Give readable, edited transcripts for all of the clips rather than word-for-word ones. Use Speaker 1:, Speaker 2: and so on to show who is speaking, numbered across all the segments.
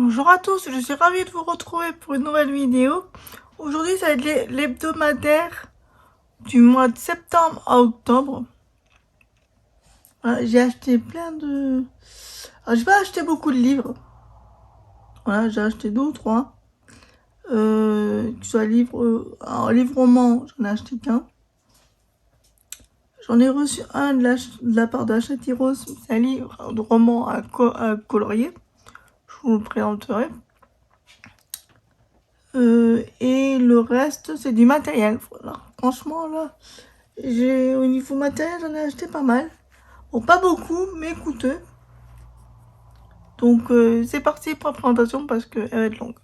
Speaker 1: Bonjour à tous, je suis ravie de vous retrouver pour une nouvelle vidéo. Aujourd'hui, ça va être l'hebdomadaire du mois de septembre à octobre. Voilà, j'ai acheté plein de... Alors, j'ai pas acheté beaucoup de livres. Voilà, j'ai acheté 2 ou 3. Que ce soit livre roman, j'en ai acheté qu'un. J'en ai reçu un de la part d'Achatiros, c'est un livre de roman à colorier. Je vous le présenterai. Et le reste, c'est du matériel. Voilà. Franchement, là, au niveau matériel, j'en ai acheté pas mal. Bon, pas beaucoup, mais coûteux. Donc, c'est parti pour la présentation parce qu'elle va être longue.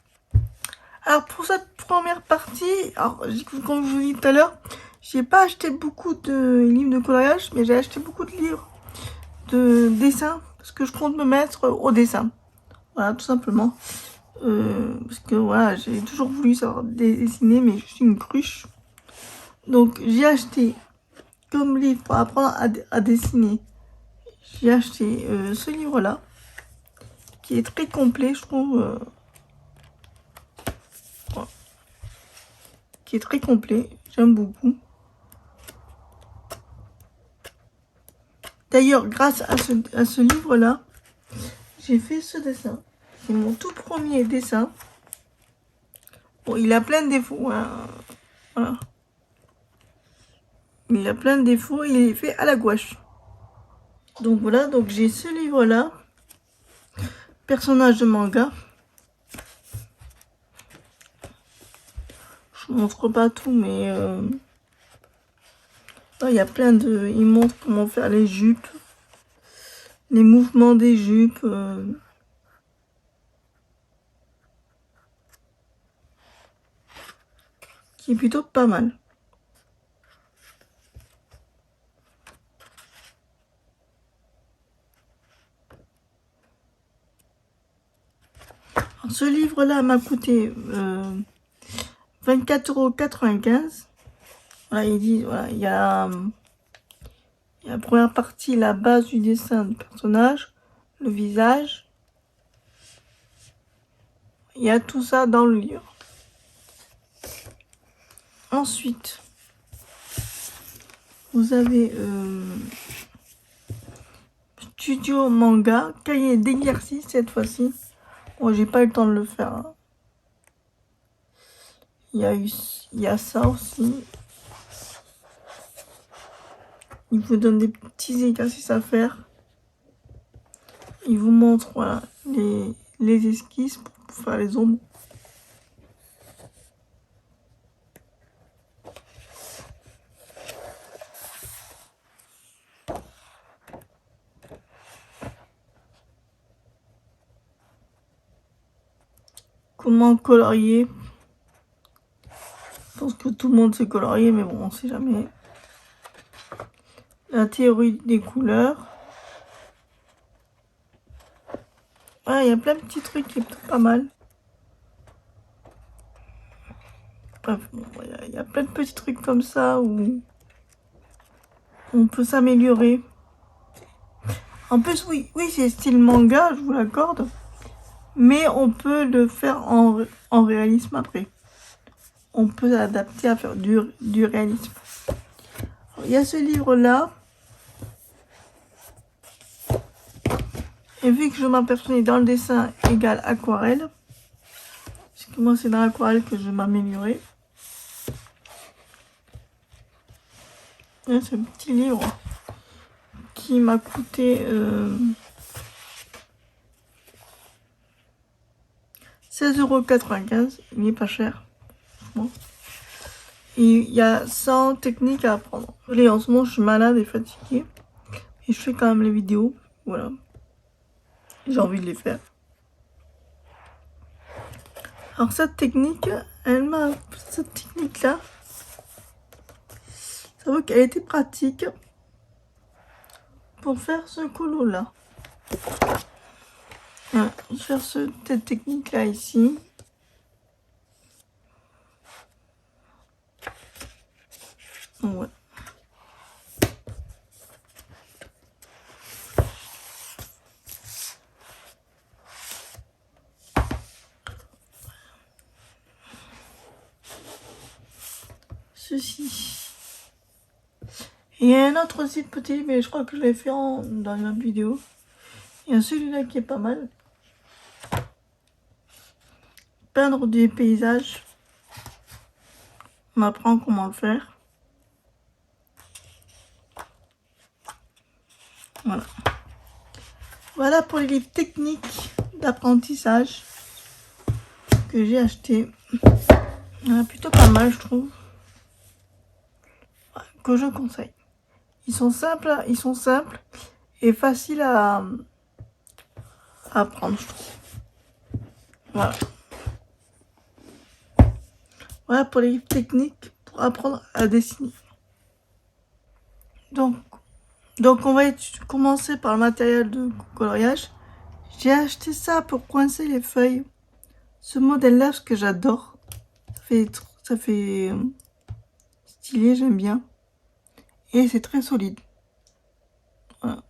Speaker 1: Alors, pour cette première partie, alors, comme je vous dis tout à l'heure, j'ai pas acheté beaucoup de livres de coloriage, mais j'ai acheté beaucoup de livres de dessin parce que je compte me mettre au dessin. Voilà, tout simplement. Parce que voilà, j'ai toujours voulu savoir dessiner, mais je suis une cruche. Donc, j'ai acheté comme livre pour apprendre à dessiner. J'ai acheté ce livre-là, qui est très complet, je trouve. Voilà. Qui est très complet, j'aime beaucoup. D'ailleurs, grâce à ce livre-là, j'ai fait ce dessin. C'est mon tout premier dessin. Bon, il a plein de défauts. Hein. Voilà. Il a plein de défauts, il est fait à la gouache. Donc voilà, donc j'ai ce livre-là. Personnage de manga. Je montre pas tout, mais il y a plein de... Il montre comment faire les jupes, les mouvements des jupes. Qui est plutôt pas mal. Alors, ce livre-là m'a coûté 24,95 €. Voilà, il dit, voilà, il y a la première partie, la base du dessin du personnage, le visage. Il y a tout ça dans le livre. Ensuite, vous avez Studio Manga, cahier d'exercice cette fois-ci. Bon, j'ai pas eu le temps de le faire. Hein. Il y a ça aussi. Il vous donne des petits exercices à faire. Il vous montre voilà, les esquisses pour faire les ombres. Comment colorier. Je pense que tout le monde sait colorier, mais bon, on sait jamais. La théorie des couleurs. Ah, il y a plein de petits trucs qui sont pas mal. Bref, bon, il y a plein de petits trucs comme ça où on peut s'améliorer. En plus, oui, c'est style manga, je vous l'accorde. Mais on peut le faire en réalisme après. On peut adapter à faire du réalisme. Alors, il y a ce livre-là. Et vu que je m'aperçois dans le dessin égale aquarelle, parce que moi c'est dans l'aquarelle que je vais m'améliorer. C'est un petit livre qui m'a coûté 16,95 €. Il n'est pas cher. Bon. Et il y a 100 techniques à apprendre. Allez, en ce moment je suis malade et fatiguée. Et je fais quand même les vidéos. Voilà. J'ai envie de les faire. Alors cette technique-là, ça veut qu'elle était pratique pour faire ce colo-là. Voilà, faire cette technique-là ici. Ouais. ceci. Et il y a un autre aussi petit, mais je crois que je l'ai fait dans une autre vidéo. Il y a celui-là qui est pas mal. Peindre des paysages. On apprend comment le faire. Voilà. Voilà pour les livres techniques d'apprentissage que j'ai acheté. Il y en a plutôt pas mal, je trouve. Que je conseille. Ils sont simples et faciles à apprendre, je trouve. Voilà. Voilà pour les livres techniques pour apprendre à dessiner. Donc on va commencer par le matériel de coloriage. J'ai acheté ça pour coincer les feuilles. Ce modèle-là, parce que j'adore. Ça fait stylé, j'aime bien. Et c'est très solide. Voilà.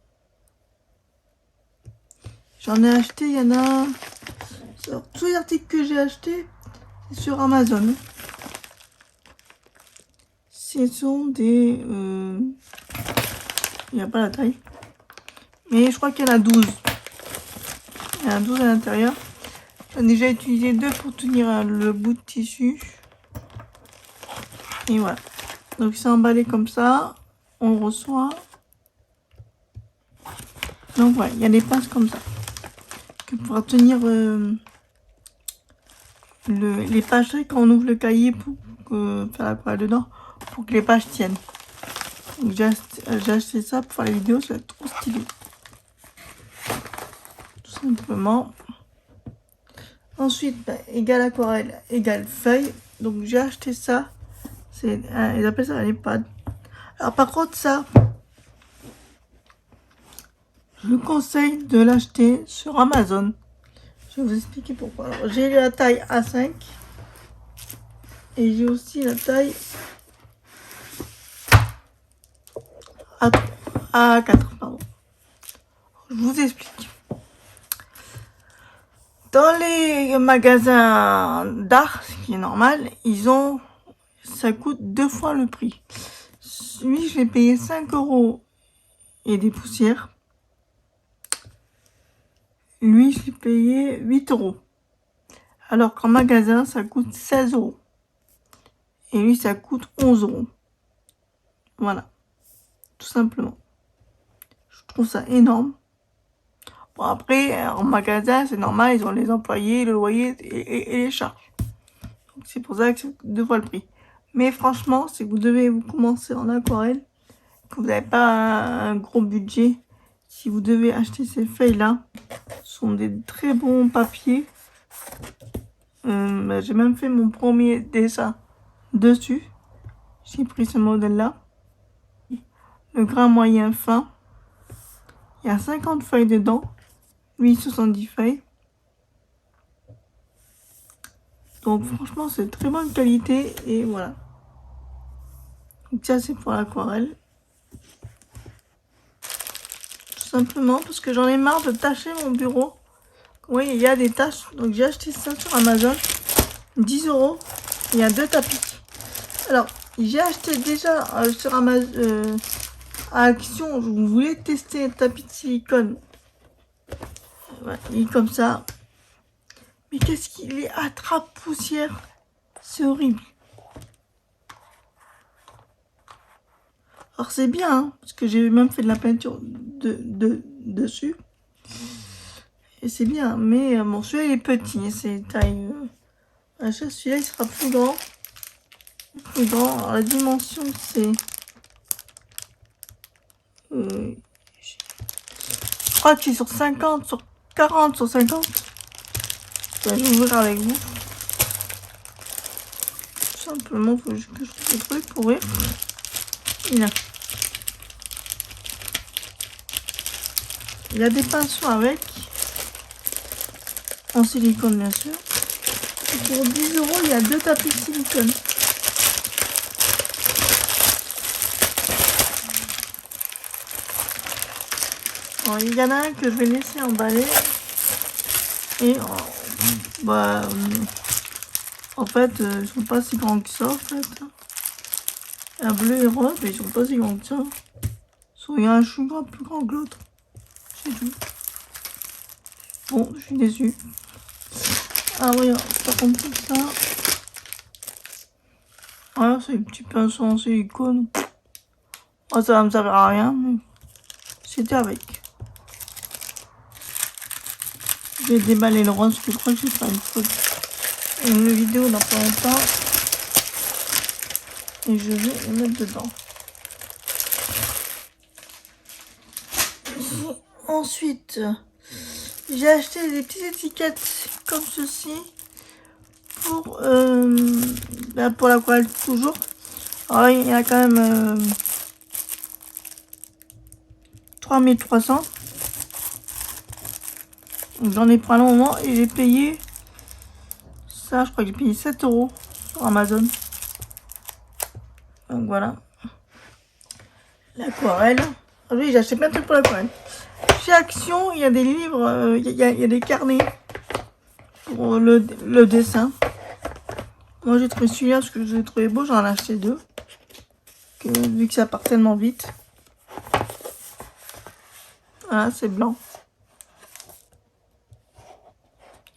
Speaker 1: J'en ai acheté, il y en a... Sur tous les articles que j'ai achetés, c'est sur Amazon. Ce sont des... il n'y a pas la taille. Mais je crois qu'il y en a 12. Il y en a 12 à l'intérieur. J'en ai déjà utilisé 2 pour tenir le bout de tissu. Et voilà. Donc c'est emballé comme ça. On le reçoit. Donc voilà, il y a des pinces comme ça. Que pour tenir les pages quand on ouvre le cahier pour faire la colle dedans. Pour que les pages tiennent. Donc j'ai acheté ça pour faire les vidéos. Ça va être trop stylé. Tout simplement. Ensuite, égal aquarelle, égal feuille. Donc j'ai acheté ça. Ils appellent ça un iPad. Alors par contre ça, je vous conseille de l'acheter sur Amazon. Je vais vous expliquer pourquoi. Alors j'ai la taille A5 et j'ai aussi la taille A4. Pardon. Je vous explique. Dans les magasins d'art, ce qui est normal, ça coûte 2 fois le prix. Lui, je l'ai payé 5 € et des poussières. Lui, je l'ai payé 8 €. Alors qu'en magasin, ça coûte 16 €. Et lui, ça coûte 11 €. Voilà. Tout simplement. Je trouve ça énorme. Bon, après, en magasin, c'est normal, ils ont les employés, le loyer et les charges. Donc, c'est pour ça que c'est 2 fois le prix. Mais franchement, si vous devez vous commencer en aquarelle, que vous n'avez pas un gros budget, si vous devez acheter ces feuilles-là, ce sont des très bons papiers. J'ai même fait mon premier dessin dessus. J'ai pris ce modèle-là. Le grain moyen fin. Il y a 50 feuilles dedans. Lui, 70 feuilles. Donc franchement, c'est de très bonne qualité. Et voilà. Donc ça, c'est pour l'aquarelle. Tout simplement parce que j'en ai marre de tacher mon bureau. Vous voyez, il y a des taches. Donc j'ai acheté ça sur Amazon. 10 €. Il y a 2 tapis. Alors, j'ai acheté déjà sur Amazon à Action. Je voulais tester un tapis de silicone. Ouais, il est comme ça. Mais qu'est-ce qu'il est attrape-poussière. C'est horrible. Alors c'est bien, hein, parce que j'ai même fait de la peinture dessus. Et c'est bien, mais bon, celui-là il est petit, c'est taille... celui-là il sera plus grand. Plus grand. Alors la dimension c'est... je crois que c'est sur 50, sur 40, sur 50. Je vais l'ouvrir avec vous. Tout simplement, il faut juste que je trouve le truc pour ouvrir. Il y a des pinceaux avec. En silicone, bien sûr. Et pour 10 €, il y a 2 tapis de silicone. Alors, il y en a un que je vais laisser emballer. Et en fait, ils sont pas si grands que ça, en fait. Un bleu et rose, mais ils sont pas si grands que ça. Soit il y a un chou plus grand que l'autre. C'est tout. Bon, je suis déçue. Ah oui, par contre, tout ça. Ah, c'est des petits pinceaux en silicone. Oh, ça va me servir à rien, mais c'était avec. Je vais déballer le rose, parce que je crois que j'ai fait une faute. Une vidéo dans pas longtemps. Et je vais le mettre dedans. Ensuite, j'ai acheté des petites étiquettes comme ceci pour l'aquarelle toujours. Alors il y a quand même 3300. J'en ai pris un long moment et j'ai payé ça, je crois que j'ai payé 7 € sur Amazon. Donc voilà. L'aquarelle. Ah oui, j'ai acheté plein de trucs pour l'aquarelle. Chez Action, il y a des livres, il y a des carnets pour le dessin. Moi j'ai trouvé celui-là parce que je l'ai trouvé beau, j'en ai acheté deux. Vu que ça part tellement vite. Voilà, c'est blanc.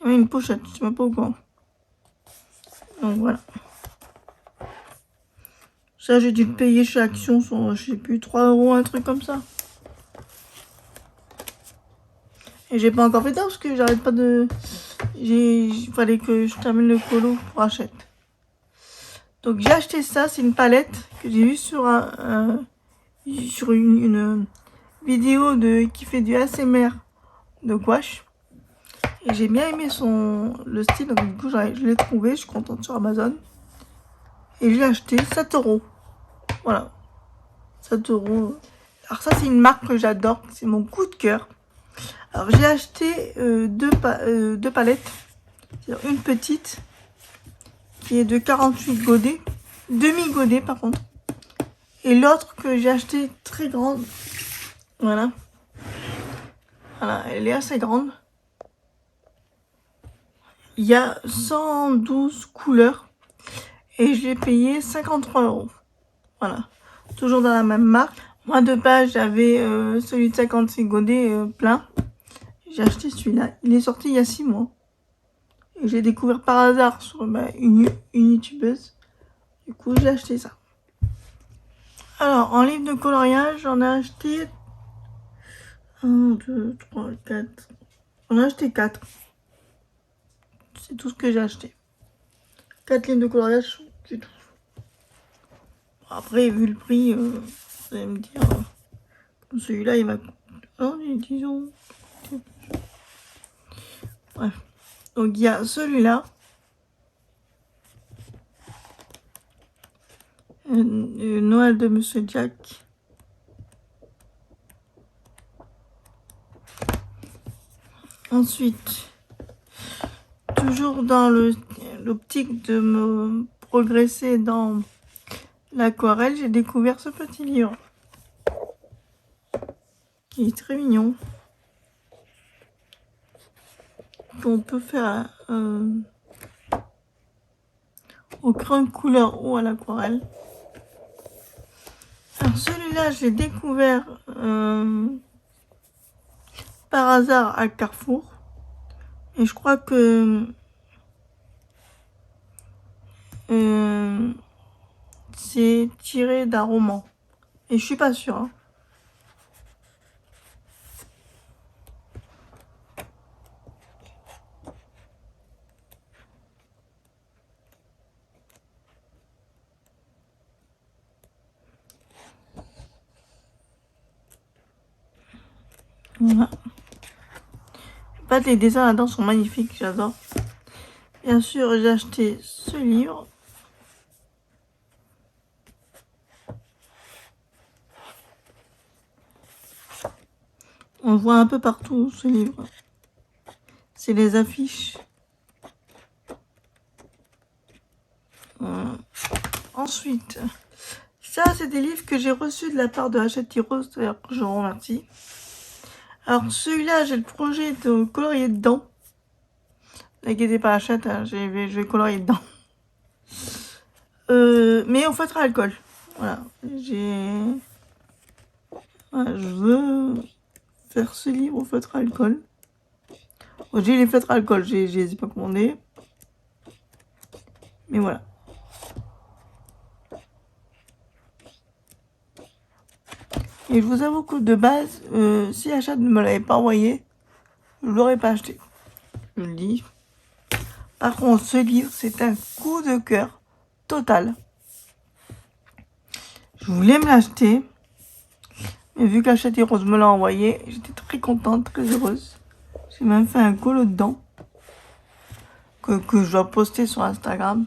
Speaker 1: Il y a une pochette, je sais même pas où quoi. Donc voilà. Ça, j'ai dû le payer chez Action sur, je sais plus, 3 €, un truc comme ça. Et j'ai pas encore fait ça parce que j'arrête pas de... Il fallait que je termine le colo pour achète. Donc j'ai acheté ça, c'est une palette que j'ai vue sur sur une vidéo qui fait du ASMR de gouache. Et j'ai bien aimé le style, donc du coup je l'ai trouvé, je suis contente sur Amazon. Et j'ai acheté 7 €. Voilà, 7 €. Alors ça c'est une marque que j'adore, c'est mon coup de cœur. Alors j'ai acheté deux palettes, c'est-à-dire une petite qui est de 48 godets, demi-godets par contre. Et l'autre que j'ai acheté très grande, voilà. Voilà, elle est assez grande. Il y a 112 couleurs et je l'ai payé 53 €. Voilà, toujours dans la même marque. Moi de base j'avais celui de 56 godets plein. J'ai acheté celui-là, il est sorti il y a 6 mois. Et j'ai découvert par hasard sur une youtubeuse. Du coup j'ai acheté ça. Alors en livre de coloriage j'en ai acheté 1, 2, 3, 4. J'en ai acheté 4. C'est tout ce que j'ai acheté. 4 livres de coloriage, c'est tout. Après, vu le prix, vous allez me dire, celui-là, il va... Oh, disons... Bref. Donc, il y a celui-là. Noël de Monsieur Jack. Ensuite, toujours dans l'optique de me progresser dans l'aquarelle, j'ai découvert ce petit livre qui est très mignon, qu'on peut faire au crayon de couleur ou à l'aquarelle. Alors celui-là, j'ai découvert par hasard à Carrefour, et je crois que c'est tiré d'un roman, et je suis pas sûre. Hein. Voilà. Pas les dessins là-dedans sont magnifiques, j'adore. Bien sûr, j'ai acheté ce livre. On le voit un peu partout, ce livre. C'est les affiches. Voilà. Ensuite, ça, c'est des livres que j'ai reçus de la part de Hachette Rose, d'ailleurs que je remercie. Alors, celui-là, j'ai le projet de colorier dedans. N'inquiétez pas, Hachette, hein, je vais colorier dedans. Mais au feutre à alcool. Voilà, voilà, je veux faire ce livre au feutre à alcool. Bon, j'ai les feutres à alcool, je les ai pas commandés. Mais voilà. Et je vous avoue que de base, si Achat ne me l'avait pas envoyé, je l'aurais pas acheté. Je le dis. Par contre, ce livre, c'est un coup de cœur total. Je voulais me l'acheter. Mais vu qu'Achat et Rose me l'a envoyé, j'étais très contente, très heureuse. J'ai même fait un colo dedans. Que je dois poster sur Instagram.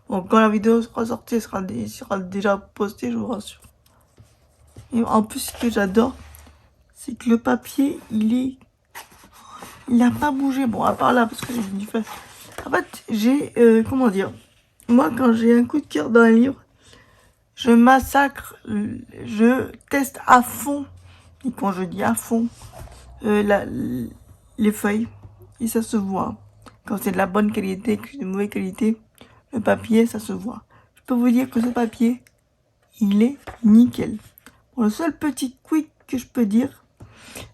Speaker 1: Bon, quand la vidéo sera sortie, elle sera déjà postée, je vous rassure. Et en plus, ce que j'adore, c'est que le papier, il n'a pas bougé. Bon, à part là, parce que j'ai dû faire... En fait, j'ai... comment dire? Moi, quand j'ai un coup de cœur dans un livre, je massacre, je teste à fond. Et quand je dis à fond, les feuilles. Et ça se voit. Quand c'est de la bonne qualité, que c'est de mauvaise qualité, le papier, ça se voit. Je peux vous dire que ce papier, il est nickel. Bon, le seul petit quick que je peux dire,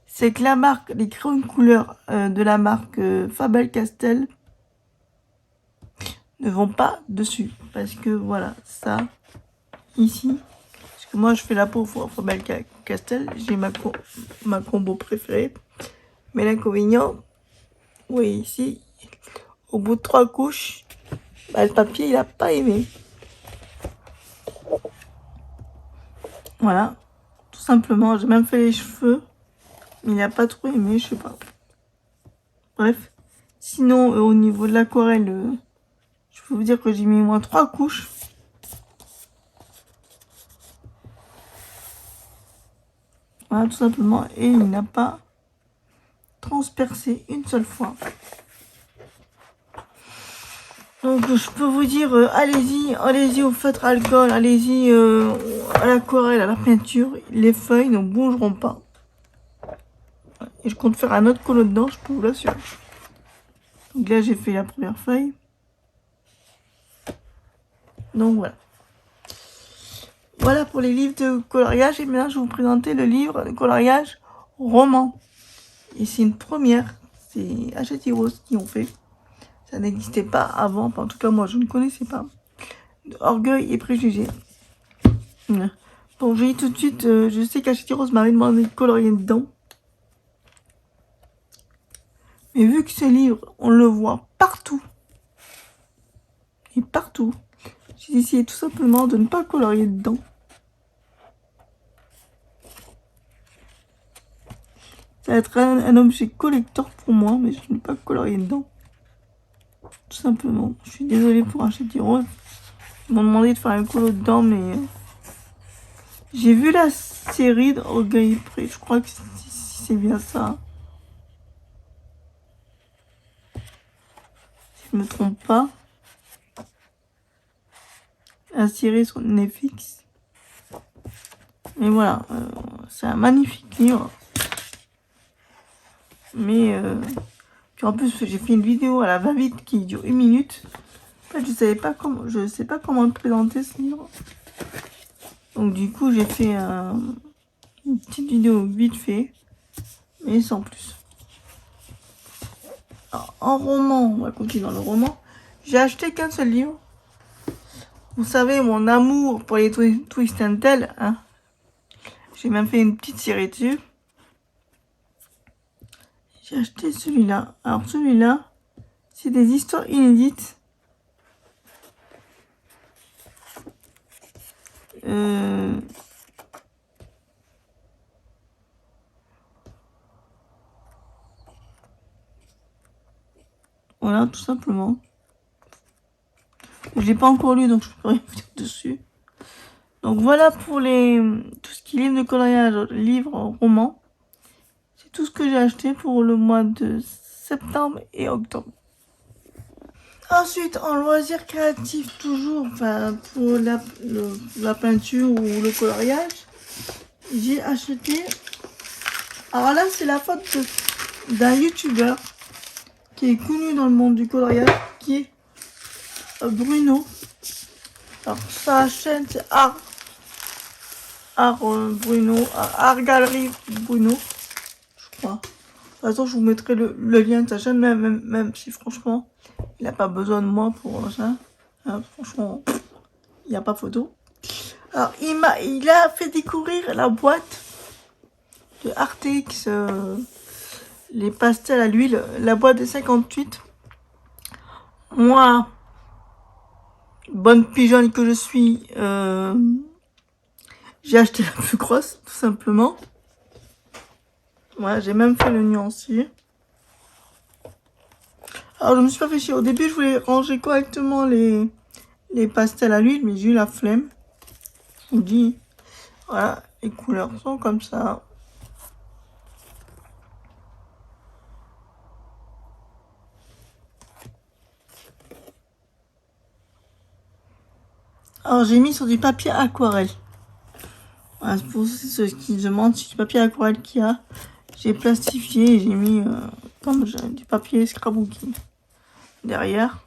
Speaker 1: c'est que la marque, les crayons de couleur de la marque Faber-Castell ne vont pas dessus. Parce que voilà, ça, ici, parce que moi je fais la peau pour Faber-Castell, j'ai ma combo préférée. Mais l'inconvénient, oui, ici, au bout de 3 couches, bah, le papier, il a pas aimé. Voilà, tout simplement. J'ai même fait les cheveux, mais il n'a pas trop aimé, je sais pas. Bref, sinon, au niveau de l'aquarelle, je peux vous dire que j'ai mis au moins 3 couches. Voilà, tout simplement. Et il n'a pas transpercé une seule fois. Donc je peux vous dire, allez-y au feutre à alcool, allez-y à l'aquarelle, à la peinture, les feuilles ne bougeront pas. Et je compte faire un autre colo dedans, je peux vous l'assurer. Donc là j'ai fait la première feuille. Donc voilà. Voilà pour les livres de coloriage. Et maintenant je vais vous présenter le livre de coloriage roman. Et c'est une première, c'est Hachette et Rose qui ont fait. Ça n'existait pas avant, en tout cas moi je ne connaissais pas. Orgueil et préjugés. Bon, je dis tout de suite, je sais qu'Hachette et Rose m'avait demandé de colorier dedans. Mais vu que ce livre, on le voit partout, et partout, j'ai décidé tout simplement de ne pas colorier dedans. Ça va être un objet collector pour moi, mais je ne vais pas colorier dedans. Tout simplement. Je suis désolée pour Hachette et Rose. Ils m'ont demandé de faire un colo dedans, mais... j'ai vu la série d'Orgueil et Pré, je crois que c'est bien ça. Si je me trompe pas. La série sur Netflix. Mais voilà, c'est un magnifique livre. Mais puis en plus j'ai fait une vidéo à la va-vite qui dure 1 minute. En fait, je sais pas comment le présenter ce livre. Donc du coup j'ai fait une petite vidéo vite fait, mais sans plus. Alors, en roman, on va continuer dans le roman. J'ai acheté qu'un seul livre. Vous savez mon amour pour les Twist and Tell, hein. J'ai même fait une petite série dessus. J'ai acheté celui-là. Alors celui-là, c'est des histoires inédites. Voilà, tout simplement. Je l'ai pas encore lu, donc je peux rien dire dessus. Donc voilà pour tout ce qui est livre de coloriage, livre, roman. C'est tout ce que j'ai acheté pour le mois de septembre et octobre. Ensuite, en loisir créatif, toujours, enfin, pour la peinture ou le coloriage, j'ai acheté... Alors là, c'est la faute d'un youtubeur qui est connu dans le monde du coloriage, qui est Bruno. Alors, sa chaîne, c'est Art Art Bruno, Art Galerie Bruno, je crois. De toute façon, je vous mettrai le lien de sa chaîne, même si franchement, il n'a pas besoin de moi pour ça. Hein, franchement, il n'y a pas photo. Alors, il a fait découvrir la boîte de Artix, les pastels à l'huile, la boîte des 58. Moi, bonne pigeonne que je suis, j'ai acheté la plus grosse, tout simplement. Voilà, j'ai même fait le nuancier. Alors, je me suis pas fait chier. Au début, je voulais ranger correctement les pastels à l'huile, mais j'ai eu la flemme. Je vous dis, voilà, les couleurs sont comme ça. Alors, j'ai mis sur du papier aquarelle. Voilà, c'est pour ceux qui demandent si du papier aquarelle qu'il y a. J'ai plastifié et j'ai mis comme du papier scrapbooking derrière.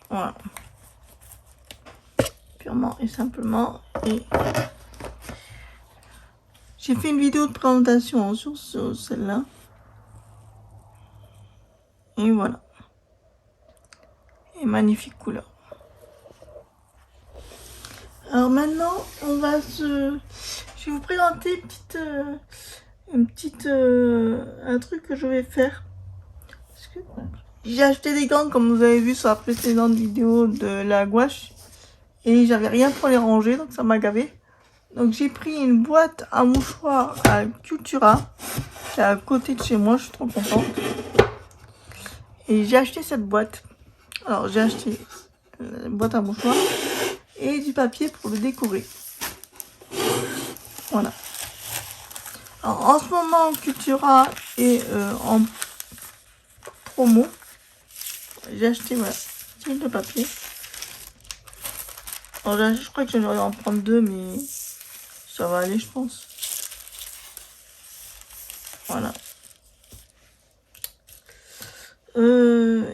Speaker 1: Voilà. Purement et simplement. Et j'ai fait une vidéo de présentation sur celle-là. Et voilà. Et magnifique couleur. Alors maintenant, on va se... Je vais vous présenter un truc que je vais faire. Parce que j'ai acheté des gants, comme vous avez vu sur la précédente vidéo de la gouache. Et j'avais rien pour les ranger, donc ça m'a gavé. Donc j'ai pris une boîte à mouchoirs à Cultura, qui est à côté de chez moi, je suis trop contente. Et j'ai acheté cette boîte. Alors j'ai acheté une boîte à mouchoirs et du papier pour le décorer. Voilà. Alors, en ce moment, Cultura est en promo. J'ai acheté, voilà, style de papier. Alors là, je crois que j'aurais en prendre deux, mais ça va aller, je pense. Voilà.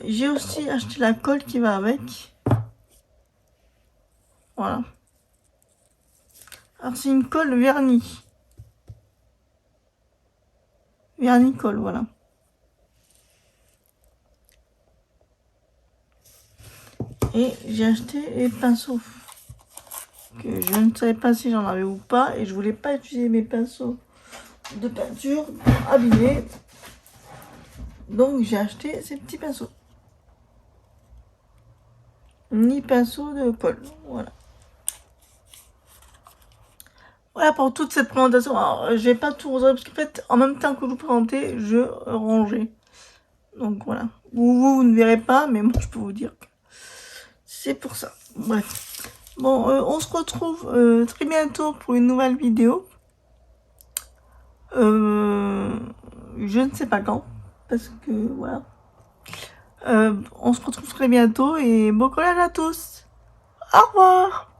Speaker 1: J'ai aussi acheté la colle qui va avec. Voilà. Alors, c'est une colle vernis. Vernis colle, voilà. Et j'ai acheté les pinceaux. Que je ne savais pas si j'en avais ou pas. Et je voulais pas utiliser mes pinceaux de peinture abîmés. Donc, j'ai acheté ces petits pinceaux. Ni pinceau de colle. Voilà. Voilà pour toute cette présentation. Alors, je vais pas tout regarder parce qu'en fait, en même temps que je vous présentais, je rangeais. Donc voilà. Vous ne verrez pas, mais moi je peux vous dire que c'est pour ça. Bref. Bon, on se retrouve très bientôt pour une nouvelle vidéo. Je ne sais pas quand. Parce que voilà. On se retrouve très bientôt et bon collège à tous. Au revoir.